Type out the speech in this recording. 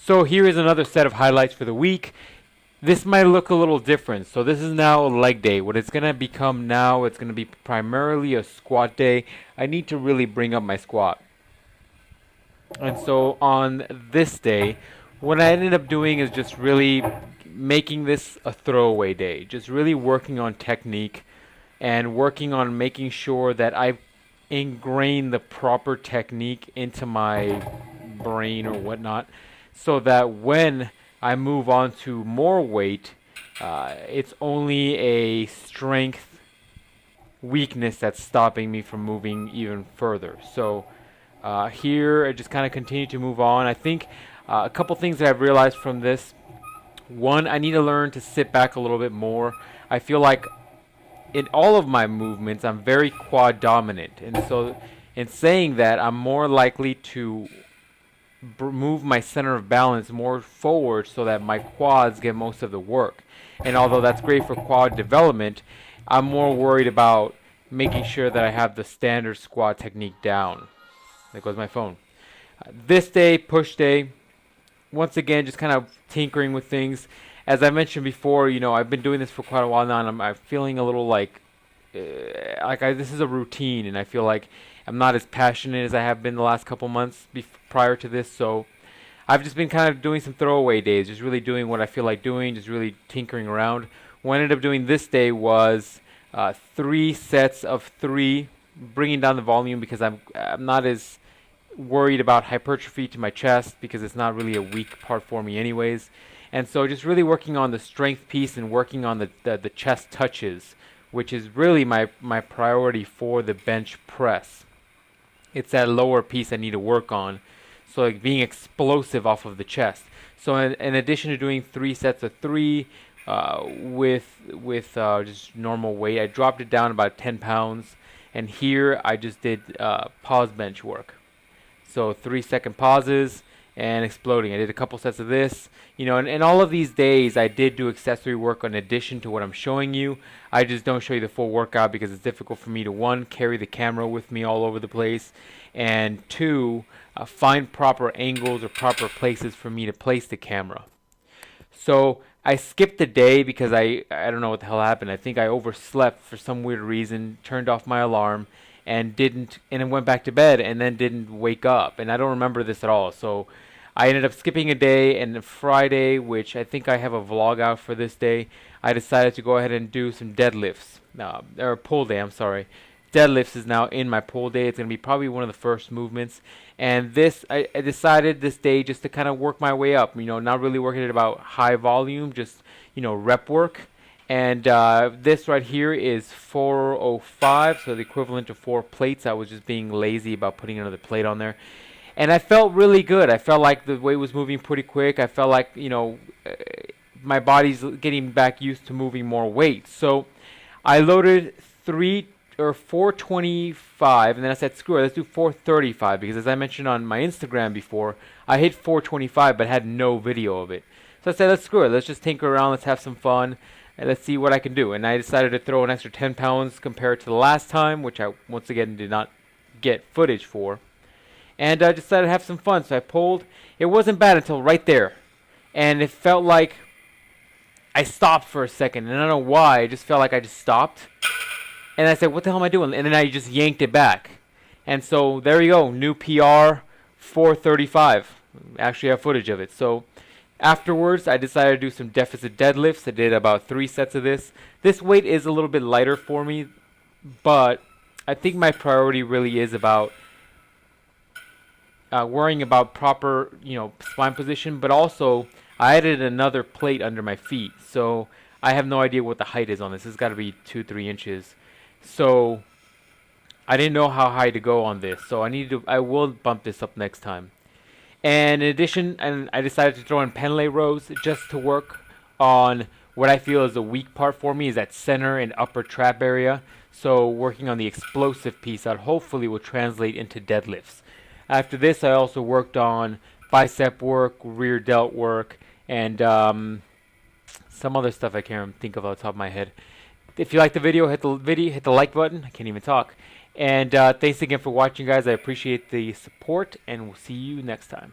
So here is another set of highlights for the week. This might look a little different. So this is now a leg day. What it's going to become now, it's going to be primarily a squat day. I need to really bring up my squat. And so on this day, what I ended up doing is just really making this a throwaway day. Just really working on technique and working on making sure that I ingrain the proper technique into my brain or whatnot, so that when I move on to more weight, it's only a strength weakness that's stopping me from moving even further. So here I just kind of continue to move on. I think a couple things that I've realized from this. One, I need to learn to sit back a little bit more. I feel like in all of my movements, I'm very quad dominant. And so in saying that, I'm more likely to move my center of balance more forward so that my quads get most of the work. And although that's great for quad development, I'm more worried about making sure that I have the standard squat technique down. There goes my phone. This day, push day. Once again, just kind of tinkering with things. As I mentioned before, I've been doing this for quite a while now, and I'm feeling a little like this is a routine, and I feel like I'm not as passionate as I have been the last couple months prior to this. So I've just been kind of doing some throwaway days, just really doing what I feel like doing, just really tinkering around. What I ended up doing this day was 3 sets of 3, bringing down the volume because I'm not as worried about hypertrophy to my chest because it's not really a weak part for me anyways. And so just really working on the strength piece and working on the chest touches, which is really my priority for the bench press. It's that lower piece I need to work on. So like being explosive off of the chest. So in addition to doing 3 sets of 3 with just normal weight, I dropped it down about 10 pounds. And here I just did pause bench work. So 3-second pauses and exploding. I did a couple sets of this. And all of these days I did do accessory work in addition to what I'm showing you. I just don't show you the full workout because it's difficult for me to, 1, carry the camera with me all over the place, and 2, find proper angles or proper places for me to place the camera. So I skipped the day because I don't know what the hell happened. I think I overslept for some weird reason, turned off my alarm, and then went back to bed and then didn't wake up. And I don't remember this at all. So I ended up skipping a day, and Friday, which I think I have a vlog out for this day, I decided to go ahead and do some deadlifts. Or pull day, I'm sorry. Deadlifts is now in my pull day. It's going to be probably one of the first movements. And this, I decided this day just to kind of work my way up. Not really working at about high volume, just, rep work. And this right here is 405, so the equivalent to 4 plates. I was just being lazy about putting another plate on there. And I felt really good. I felt like the weight was moving pretty quick. I felt like, my body's getting back used to moving more weight. So I loaded 425, and then I said, screw it, let's do 435, because as I mentioned on my Instagram before, I hit 425 but had no video of it. So I said, let's screw it, let's just tinker around, let's have some fun, and let's see what I can do. And I decided to throw an extra 10 pounds compared to the last time, which I once again did not get footage for. And I decided to have some fun, so I pulled. It wasn't bad until right there. And it felt like I stopped for a second, and I don't know why, I just felt like I just stopped. And I said, what the hell am I doing? And then I just yanked it back. And so there you go, new PR, 435. Actually, I have footage of it. So afterwards, I decided to do some deficit deadlifts. I did about 3 sets of this. This weight is a little bit lighter for me, but I think my priority really is about worrying about proper, spine position, but also I added another plate under my feet. So I have no idea what the height is on this. It's got to be 2-3 inches. So I didn't know how high to go on this. So I will bump this up next time. And in addition, I decided to throw in Pendlay rows just to work on what I feel is a weak part for me, is that center and upper trap area. So working on the explosive piece that hopefully will translate into deadlifts. After this, I also worked on bicep work, rear delt work, and some other stuff I can't think of off the top of my head. If you like the video, hit the like button. I can't even talk. And thanks again for watching, guys. I appreciate the support, and we'll see you next time.